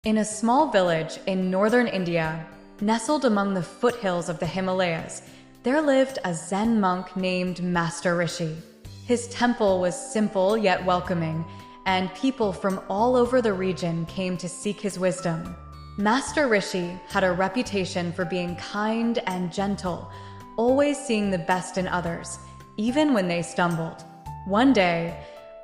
In a small village in northern India, nestled among the foothills of the Himalayas, there lived a Zen monk named Master Rishi. His temple was simple yet welcoming, and people from all over the region came to seek his wisdom. Master Rishi had a reputation for being kind and gentle, always seeing the best in others, even when they stumbled. One day,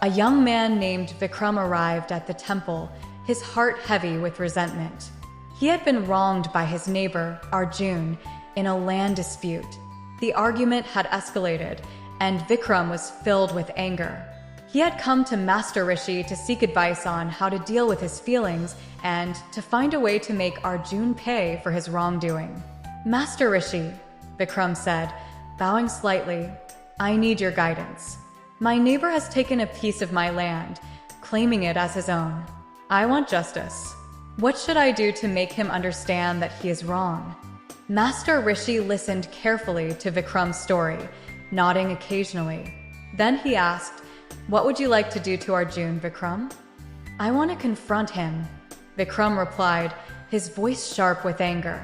a young man named Vikram arrived at the temple, his heart heavy with resentment. He had been wronged by his neighbor, Arjun, in a land dispute. The argument had escalated, and Vikram was filled with anger. He had come to Master Rishi to seek advice on how to deal with his feelings and to find a way to make Arjun pay for his wrongdoing. "Master Rishi," Vikram said, bowing slightly, "I need your guidance. My neighbor has taken a piece of my land, claiming it as his own. I want justice. What should I do to make him understand that he is wrong?" Master Rishi listened carefully to Vikram's story, nodding occasionally. Then he asked, "What would you like to do to Arjun, Vikram?" "I want to confront him," Vikram replied, his voice sharp with anger.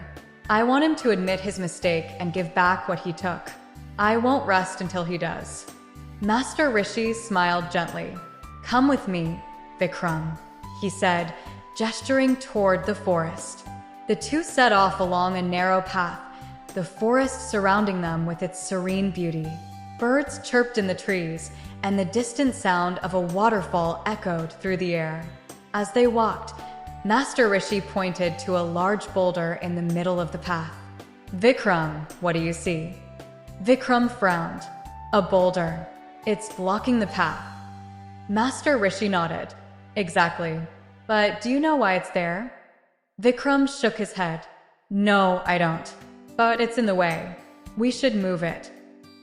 "I want him to admit his mistake and give back what he took. I won't rest until he does." Master Rishi smiled gently. "Come with me, Vikram," he said, gesturing toward the forest. The two set off along a narrow path, the forest surrounding them with its serene beauty. Birds chirped in the trees, and the distant sound of a waterfall echoed through the air. As they walked, Master Rishi pointed to a large boulder in the middle of the path. "Vikram, what do you see?" Vikram frowned. "A boulder. It's blocking the path." Master Rishi nodded. "Exactly. But do you know why it's there?" Vikram shook his head. "No, I don't. But it's in the way. We should move it."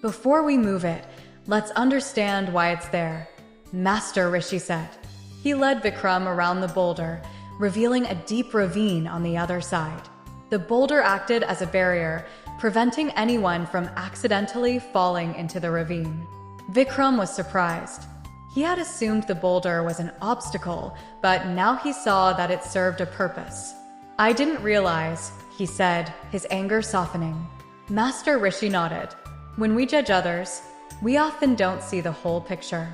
"Before we move it, let's understand why it's there," Master Rishi said. He led Vikram around the boulder, revealing a deep ravine on the other side. The boulder acted as a barrier, preventing anyone from accidentally falling into the ravine. Vikram was surprised. He had assumed the boulder was an obstacle, but now he saw that it served a purpose. "I didn't realize," he said, his anger softening. Master Rishi nodded. "When we judge others, we often don't see the whole picture.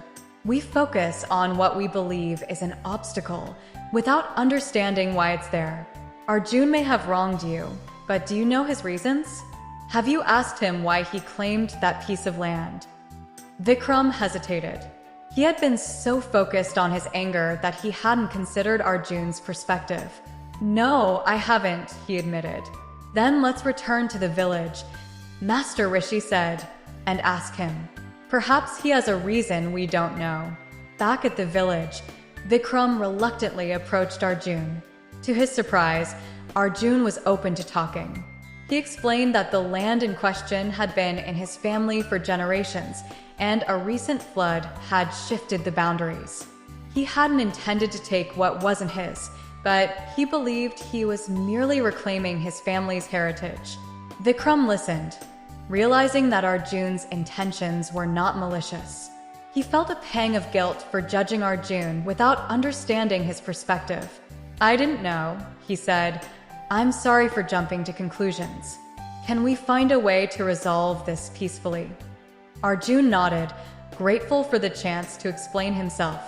We focus on what we believe is an obstacle without understanding why it's there. Arjun may have wronged you, but do you know his reasons? Have you asked him why he claimed that piece of land?" Vikram hesitated. He had been so focused on his anger that he hadn't considered Arjun's perspective. "No, I haven't," he admitted. "Then let's return to the village," Master Rishi said, "and ask him. Perhaps he has a reason we don't know." Back at the village, Vikram reluctantly approached Arjun. To his surprise, Arjun was open to talking. He explained that the land in question had been in his family for generations, and a recent flood had shifted the boundaries. He hadn't intended to take what wasn't his, but he believed he was merely reclaiming his family's heritage. Vikram listened, realizing that Arjun's intentions were not malicious. He felt a pang of guilt for judging Arjun without understanding his perspective. "I didn't know," he said. "I'm sorry for jumping to conclusions. Can we find a way to resolve this peacefully?" Arjun nodded, grateful for the chance to explain himself.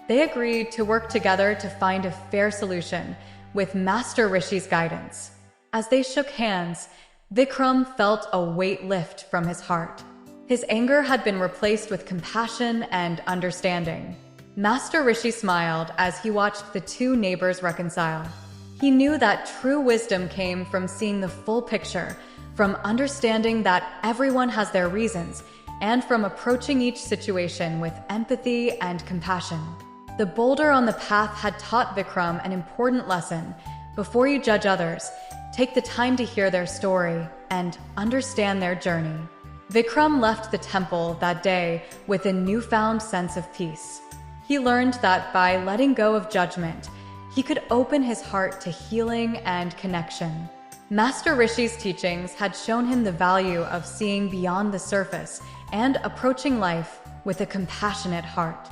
They agreed to work together to find a fair solution, with Master Rishi's guidance. As they shook hands, Vikram felt a weight lift from his heart. His anger had been replaced with compassion and understanding. Master Rishi smiled as he watched the two neighbors reconcile. He knew that true wisdom came from seeing the full picture, from understanding that everyone has their reasons, and from approaching each situation with empathy and compassion. The boulder on the path had taught Vikram an important lesson. Before you judge others, take the time to hear their story and understand their journey. Vikram left the temple that day with a newfound sense of peace. He learned that by letting go of judgment, he could open his heart to healing and connection. Master Rishi's teachings had shown him the value of seeing beyond the surface and approaching life with a compassionate heart.